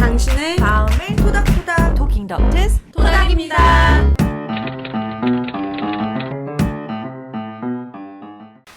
당신의 마음을 토닥토닥 토킹 덕트스 토닥입니다.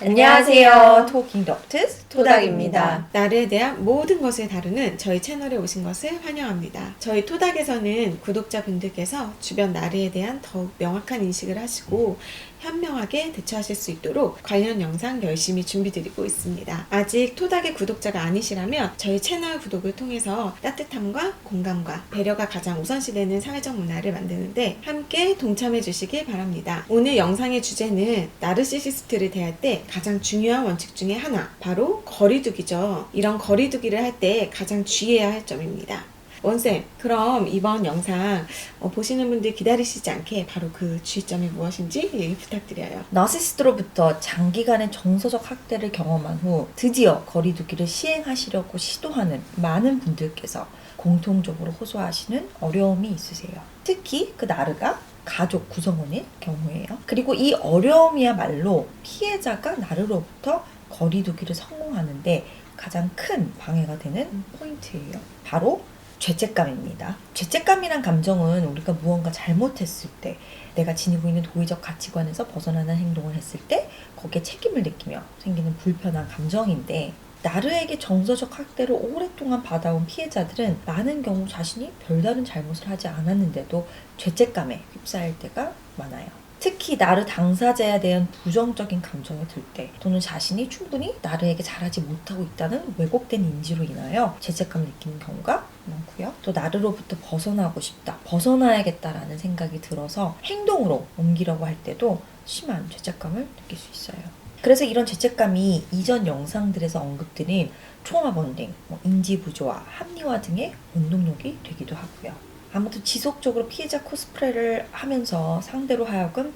안녕하세요. 토킹 덕트스 토닥입니다. 나르에 대한 모든 것을 다루는 저희 채널에 오신 것을 환영합니다. 저희 토닥에서는 구독자분들께서 주변 나르에 대한 더욱 명확한 인식을 하시고 현명하게 대처하실 수 있도록 관련 영상 열심히 준비드리고 있습니다. 아직 토닥의 구독자가 아니시라면 저희 채널 구독을 통해서 따뜻함과 공감과 배려가 가장 우선시되는 사회적 문화를 만드는데 함께 동참해 주시길 바랍니다. 오늘 영상의 주제는 나르시시스트를 대할 때 가장 중요한 원칙 중에 하나, 바로 거리두기죠. 이런 거리두기를 할 때 가장 주의해야 할 점입니다. 원쌤, 그럼 이번 영상 보시는 분들 기다리시지 않게 바로 그 주의점이 무엇인지 얘기 부탁드려요. 나르시스트로부터 장기간의 정서적 학대를 경험한 후 드디어 거리두기를 시행하시려고 시도하는 많은 분들께서 공통적으로 호소하시는 어려움이 있으세요. 특히 그 나르가 가족 구성원일 경우에요. 그리고 이 어려움이야말로 피해자가 나르로부터 거리두기를 성공하는데 가장 큰 방해가 되는 포인트예요. 바로 죄책감입니다. 죄책감이란 감정은 우리가 무언가 잘못했을 때, 내가 지니고 있는 도의적 가치관에서 벗어나는 행동을 했을 때 거기에 책임을 느끼며 생기는 불편한 감정인데, 나르에게 정서적 학대를 오랫동안 받아온 피해자들은 많은 경우 자신이 별다른 잘못을 하지 않았는데도 죄책감에 휩싸일 때가 많아요. 특히 나르 당사자에 대한 부정적인 감정이 들 때, 또는 자신이 충분히 나르에게 잘하지 못하고 있다는 왜곡된 인지로 인하여 죄책감을 느끼는 경우가 많고요. 또 나르로부터 벗어나고 싶다, 벗어나야겠다라는 생각이 들어서 행동으로 옮기려고 할 때도 심한 죄책감을 느낄 수 있어요. 그래서 이런 죄책감이 이전 영상들에서 언급드린 트로마 본딩, 인지 부조화, 합리화 등의 원동력이 되기도 하고요. 아무튼 지속적으로 피해자 코스프레를 하면서 상대로 하여금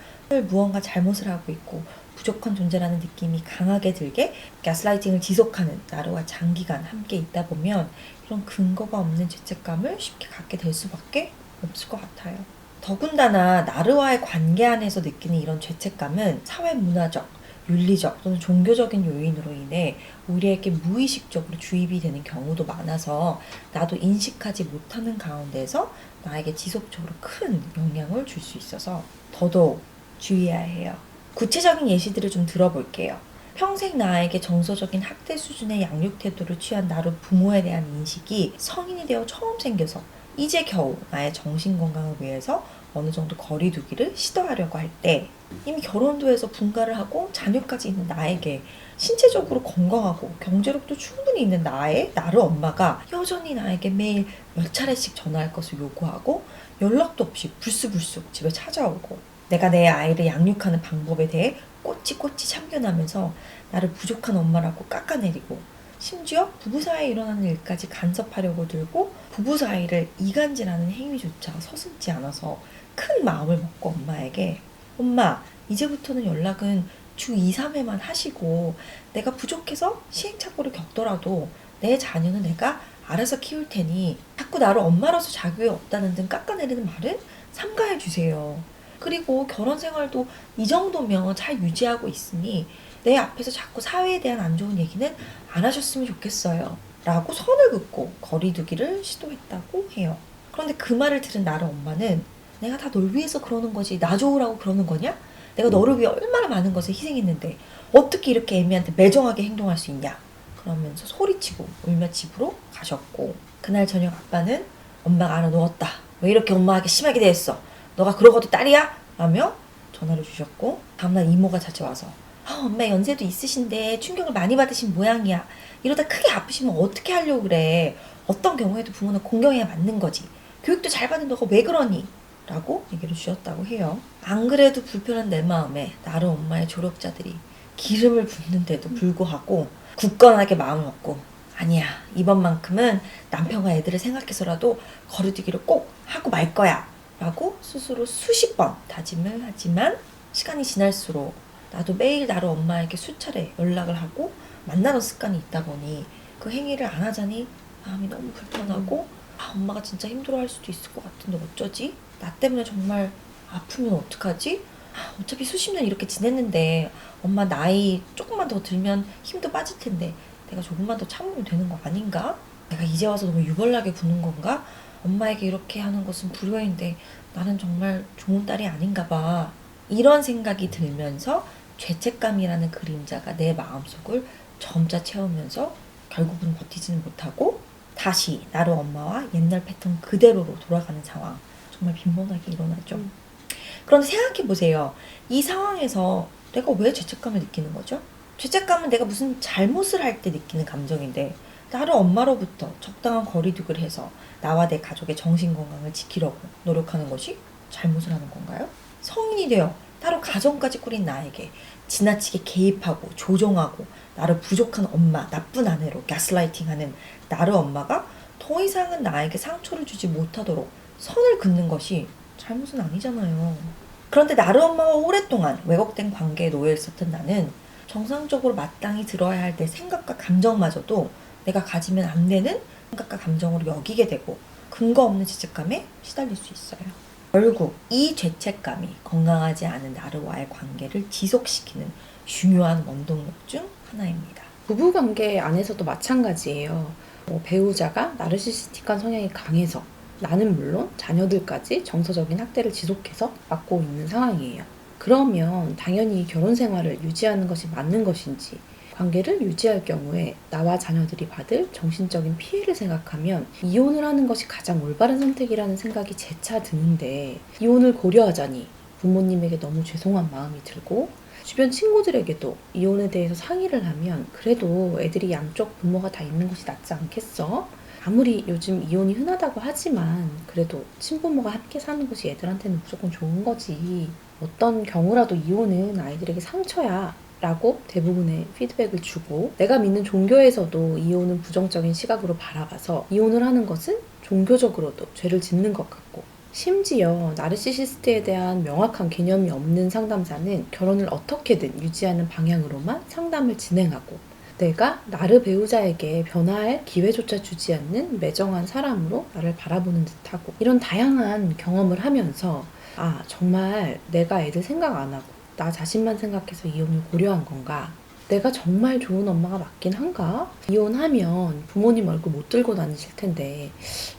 무언가 잘못을 하고 있고 부족한 존재라는 느낌이 강하게 들게 가스라이팅을 지속하는 나르와 장기간 함께 있다 보면 이런 근거가 없는 죄책감을 쉽게 갖게 될 수밖에 없을 것 같아요. 더군다나 나르와의 관계 안에서 느끼는 이런 죄책감은 사회 문화적, 윤리적 또는 종교적인 요인으로 인해 우리에게 무의식적으로 주입이 되는 경우도 많아서 나도 인식하지 못하는 가운데서 나에게 지속적으로 큰 영향을 줄 수 있어서 더더욱 주의해야 해요. 구체적인 예시들을 좀 들어볼게요. 평생 나에게 정서적인 학대 수준의 양육 태도를 취한 나르 부모에 대한 인식이 성인이 되어 처음 생겨서 이제 겨우 나의 정신건강을 위해서 어느 정도 거리두기를 시도하려고 할 때, 이미 결혼도 해서 분가를 하고 자녀까지 있는 나에게 신체적으로 건강하고 경제력도 충분히 있는 나르 엄마가 여전히 나에게 매일 몇 차례씩 전화할 것을 요구하고 연락도 없이 불쑥불쑥 집에 찾아오고, 내가 내 아이를 양육하는 방법에 대해 꼬치꼬치 참견하면서 나를 부족한 엄마라고 깎아내리고, 심지어 부부 사이에 일어나는 일까지 간섭하려고 들고 부부 사이를 이간질하는 행위조차 서슴지 않아서 큰 마음을 먹고 엄마에게, 엄마, 이제부터는 연락은 주 2, 3회만 하시고 내가 부족해서 시행착오를 겪더라도 내 자녀는 내가 알아서 키울 테니 자꾸 나를 엄마로서 자격이 없다는 등 깎아내리는 말은 삼가해 주세요. 그리고 결혼 생활도 이 정도면 잘 유지하고 있으니 내 앞에서 자꾸 사회에 대한 안 좋은 얘기는 안 하셨으면 좋겠어요. 라고 선을 긋고 거리두기를 시도했다고 해요. 그런데 그 말을 들은 나르 엄마는, 내가 다 널 위해서 그러는 거지 나 좋으라고 그러는 거냐? 내가 너를 위해 얼마나 많은 것을 희생했는데 어떻게 이렇게 애미한테 매정하게 행동할 수 있냐? 그러면서 소리치고 울며 집으로 가셨고, 그날 저녁 아빠는 엄마가 알아 누웠다, 왜 이렇게 엄마에게 심하게 대했어? 너가 그러고도 딸이야? 라며 전화를 주셨고, 다음날 이모가 찾아와서, 엄마 연세도 있으신데 충격을 많이 받으신 모양이야. 이러다 크게 아프시면 어떻게 하려고 그래. 어떤 경우에도 부모는 공경해야 맞는 거지. 교육도 잘 받은 너가 왜 그러니? 라고 얘기를 주셨다고 해요. 안 그래도 불편한 내 마음에 나르 엄마의 조력자들이 기름을 붓는데도 불구하고 굳건하게 마음을 먹고, 아니야, 이번만큼은 남편과 애들을 생각해서라도 거리두기를 꼭 하고 말 거야 라고 스스로 수십 번 다짐을 하지만, 시간이 지날수록 나도 매일 나르 엄마에게 수차례 연락을 하고 만나는 습관이 있다 보니 그 행위를 안 하자니 마음이 너무 불편하고, 엄마가 진짜 힘들어할 수도 있을 것 같은데 어쩌지? 나 때문에 정말 아프면 어떡하지? 어차피 수십 년 이렇게 지냈는데 엄마 나이 조금만 더 들면 힘도 빠질 텐데 내가 조금만 더 참으면 되는 거 아닌가? 내가 이제 와서 너무 유별나게 구는 건가? 엄마에게 이렇게 하는 것은 불효인데 나는 정말 좋은 딸이 아닌가 봐. 이런 생각이 들면서 죄책감이라는 그림자가 내 마음속을 점차 채우면서 결국은 버티지는 못하고 다시 나로 엄마와 옛날 패턴 그대로로 돌아가는 상황. 정말 빈번하게 일어나죠. 그런데 생각해보세요. 이 상황에서 내가 왜 죄책감을 느끼는 거죠? 죄책감은 내가 무슨 잘못을 할 때 느끼는 감정인데 나를 엄마로부터 적당한 거리두기를 해서 나와 내 가족의 정신건강을 지키려고 노력하는 것이 잘못을 하는 건가요? 성인이 되어 따로 가정까지 꾸린 나에게 지나치게 개입하고 조종하고 나를 부족한 엄마, 나쁜 아내로 가스라이팅하는 나를 엄마가 더 이상은 나에게 상처를 주지 못하도록 선을 긋는 것이 잘못은 아니잖아요. 그런데 나를 엄마와 오랫동안 왜곡된 관계에 놓여 있었던 나는 정상적으로 마땅히 들어야 할 내 생각과 감정마저도 내가 가지면 안 되는 생각과 감정으로 여기게 되고 근거 없는 죄책감에 시달릴 수 있어요. 결국 이 죄책감이 건강하지 않은 나르와의 관계를 지속시키는 중요한 원동력 중 하나입니다. 부부관계 안에서도 마찬가지예요. 배우자가 나르시시스틱한 성향이 강해서 나는 물론 자녀들까지 정서적인 학대를 지속해서 받고 있는 상황이에요. 그러면 당연히 결혼 생활을 유지하는 것이 맞는 것인지, 관계를 유지할 경우에 나와 자녀들이 받을 정신적인 피해를 생각하면 이혼을 하는 것이 가장 올바른 선택이라는 생각이 재차 드는데, 이혼을 고려하자니 부모님에게 너무 죄송한 마음이 들고 주변 친구들에게도 이혼에 대해서 상의를 하면 그래도 애들이 양쪽 부모가 다 있는 것이 낫지 않겠어? 아무리 요즘 이혼이 흔하다고 하지만 그래도 친부모가 함께 사는 것이 애들한테는 무조건 좋은 거지. 어떤 경우라도 이혼은 아이들에게 상처야 라고 대부분의 피드백을 주고, 내가 믿는 종교에서도 이혼은 부정적인 시각으로 바라봐서 이혼을 하는 것은 종교적으로도 죄를 짓는 것 같고, 심지어 나르시시스트에 대한 명확한 개념이 없는 상담사는 결혼을 어떻게든 유지하는 방향으로만 상담을 진행하고, 내가 나르 배우자에게 변화할 기회조차 주지 않는 매정한 사람으로 나를 바라보는 듯하고, 이런 다양한 경험을 하면서 정말 내가 애들 생각 안 하고 나 자신만 생각해서 이혼을 고려한 건가? 내가 정말 좋은 엄마가 맞긴 한가? 이혼하면 부모님 얼굴 못 들고 다니실 텐데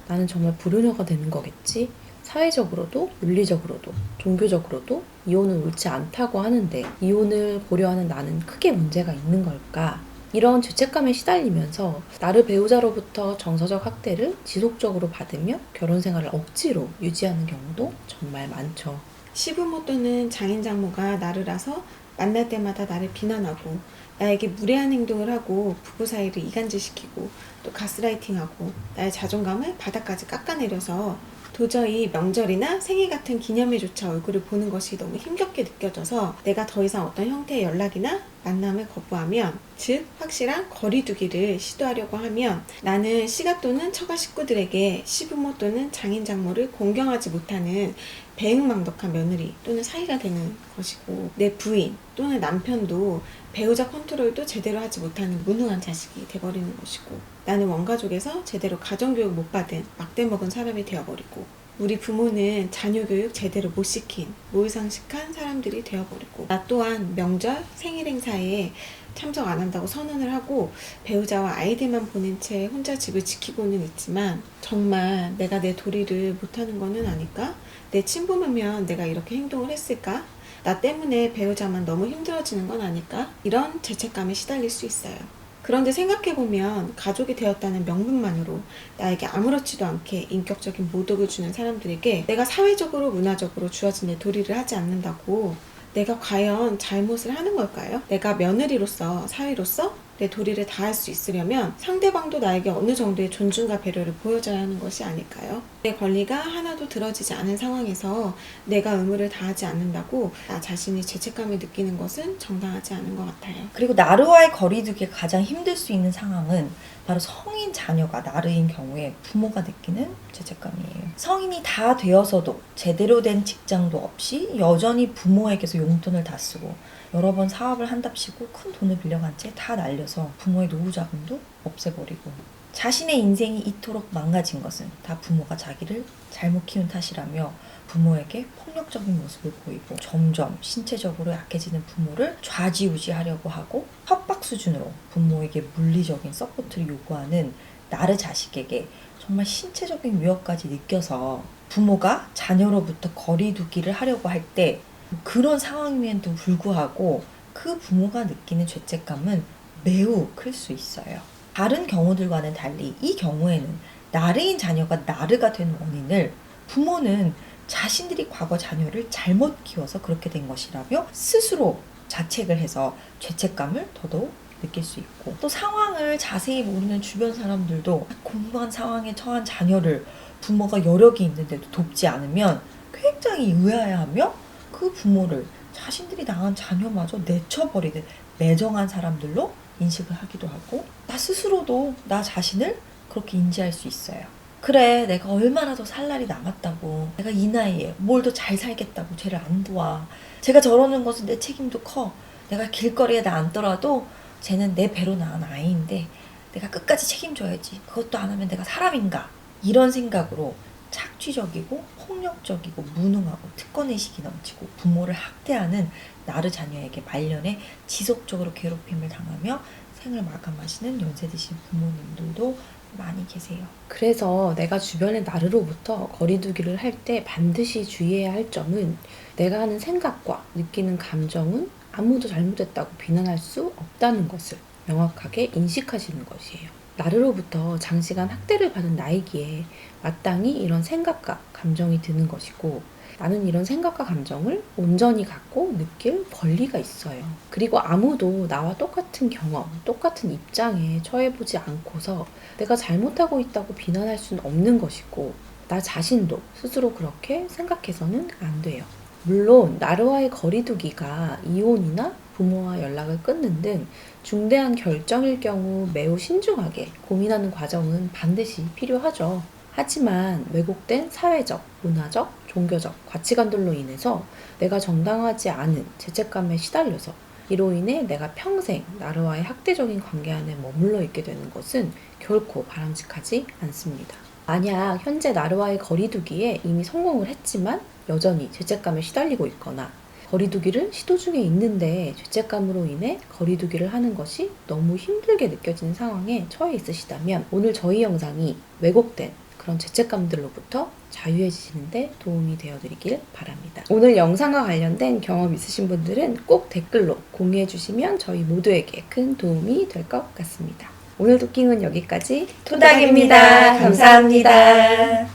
나는 정말 불효녀가 되는 거겠지? 사회적으로도 윤리적으로도 종교적으로도 이혼은 옳지 않다고 하는데 이혼을 고려하는 나는 크게 문제가 있는 걸까? 이런 죄책감에 시달리면서 나를 배우자로부터 정서적 학대를 지속적으로 받으며 결혼 생활을 억지로 유지하는 경우도 정말 많죠. 시부모 또는 장인장모가 나르라서 만날 때마다 나를 비난하고 나에게 무례한 행동을 하고 부부 사이를 이간질시키고 또 가스라이팅하고 나의 자존감을 바닥까지 깎아내려서 도저히 명절이나 생일 같은 기념일조차 얼굴을 보는 것이 너무 힘겹게 느껴져서 내가 더 이상 어떤 형태의 연락이나 만남을 거부하면, 즉 확실한 거리두기를 시도하려고 하면 나는 시가 또는 처가 식구들에게 시부모 또는 장인장모를 공경하지 못하는 배은망덕한 며느리 또는 사위가 되는 것이고, 내 부인 또는 남편도 배우자 컨트롤도 제대로 하지 못하는 무능한 자식이 돼버리는 것이고, 나는 원가족에서 제대로 가정교육 못 받은 막대 먹은 사람이 되어버리고, 우리 부모는 자녀교육 제대로 못 시킨 모의상식한 사람들이 되어버리고, 나 또한 명절 생일 행사에 참석 안 한다고 선언을 하고 배우자와 아이들만 보낸 채 혼자 집을 지키고는 있지만 정말 내가 내 도리를 못하는 거는 아닐까? 내 친부모면 내가 이렇게 행동을 했을까? 나 때문에 배우자만 너무 힘들어지는 건 아닐까? 이런 죄책감에 시달릴 수 있어요. 그런데 생각해보면 가족이 되었다는 명분만으로 나에게 아무렇지도 않게 인격적인 모독을 주는 사람들에게 내가 사회적으로 문화적으로 주어진 내 도리를 하지 않는다고 내가 과연 잘못을 하는 걸까요? 내가 며느리로서 사위로서 내 도리를 다할 수 있으려면 상대방도 나에게 어느 정도의 존중과 배려를 보여줘야 하는 것이 아닐까요? 내 권리가 하나도 들어지지 않은 상황에서 내가 의무를 다하지 않는다고 나 자신이 죄책감을 느끼는 것은 정당하지 않은 것 같아요. 그리고 나르와의 거리두기가 가장 힘들 수 있는 상황은 바로 성인 자녀가 나르인 경우에 부모가 느끼는 죄책감이에요. 성인이 다 되어서도 제대로 된 직장도 없이 여전히 부모에게서 용돈을 다 쓰고 여러 번 사업을 한답시고 큰 돈을 빌려간 채 다 날려서 부모의 노후 자금도 없애버리고, 자신의 인생이 이토록 망가진 것은 다 부모가 자기를 잘못 키운 탓이라며 부모에게 폭력적인 모습을 보이고 점점 신체적으로 약해지는 부모를 좌지우지하려고 하고 협박 수준으로 부모에게 물리적인 서포트를 요구하는 나르 자식에게 정말 신체적인 위협까지 느껴서 부모가 자녀로부터 거리두기를 하려고 할 때 그런 상황임에도 불구하고 그 부모가 느끼는 죄책감은 매우 클 수 있어요. 다른 경우들과는 달리 이 경우에는 나르인 자녀가 나르가 된 원인을 부모는 자신들이 과거 자녀를 잘못 키워서 그렇게 된 것이라며 스스로 자책을 해서 죄책감을 더더욱 느낄 수 있고, 또 상황을 자세히 모르는 주변 사람들도 공부한 상황에 처한 자녀를 부모가 여력이 있는데도 돕지 않으면 굉장히 의아해하며 그 부모를 자신들이 낳은 자녀마저 내쳐버리는 매정한 사람들로 인식을 하기도 하고, 나 스스로도 나 자신을 그렇게 인지할 수 있어요. 그래, 내가 얼마나 더 살 날이 남았다고, 내가 이 나이에 뭘 더 잘 살겠다고 쟤를 안 도와, 제가 저러는 것은 내 책임도 커, 내가 길거리에 나 앉더라도 쟤는 내 배로 낳은 아이인데 내가 끝까지 책임져야지, 그것도 안 하면 내가 사람인가, 이런 생각으로 착취적이고 폭력적이고 무능하고 특권의식이 넘치고 부모를 학대하는 나르 자녀에게 말년에 지속적으로 괴롭힘을 당하며 생을 마감하시는 연세 드신 부모님들도 많이 계세요. 그래서 내가 주변의 나르로부터 거리두기를 할 때 반드시 주의해야 할 점은, 내가 하는 생각과 느끼는 감정은 아무도 잘못했다고 비난할 수 없다는 것을 명확하게 인식하시는 것이에요. 나르로부터 장시간 학대를 받은 나이기에 마땅히 이런 생각과 감정이 드는 것이고, 나는 이런 생각과 감정을 온전히 갖고 느낄 권리가 있어요. 그리고 아무도 나와 똑같은 경험, 똑같은 입장에 처해보지 않고서 내가 잘못하고 있다고 비난할 수는 없는 것이고, 나 자신도 스스로 그렇게 생각해서는 안 돼요. 물론 나르와의 거리두기가 이혼이나 부모와 연락을 끊는 등 중대한 결정일 경우 매우 신중하게 고민하는 과정은 반드시 필요하죠. 하지만 왜곡된 사회적, 문화적, 종교적 가치관들로 인해서 내가 정당하지 않은 죄책감에 시달려서 이로 인해 내가 평생 나르와의 학대적인 관계 안에 머물러 있게 되는 것은 결코 바람직하지 않습니다. 만약 현재 나르와의 거리두기에 이미 성공을 했지만 여전히 죄책감에 시달리고 있거나, 거리두기를 시도 중에 있는데 죄책감으로 인해 거리두기를 하는 것이 너무 힘들게 느껴지는 상황에 처해 있으시다면, 오늘 저희 영상이 왜곡된 그런 죄책감들로부터 자유해지시는데 도움이 되어드리길 바랍니다. 오늘 영상과 관련된 경험 있으신 분들은 꼭 댓글로 공유해 주시면 저희 모두에게 큰 도움이 될 것 같습니다. 오늘 토킹은 여기까지. 토닥입니다. 감사합니다.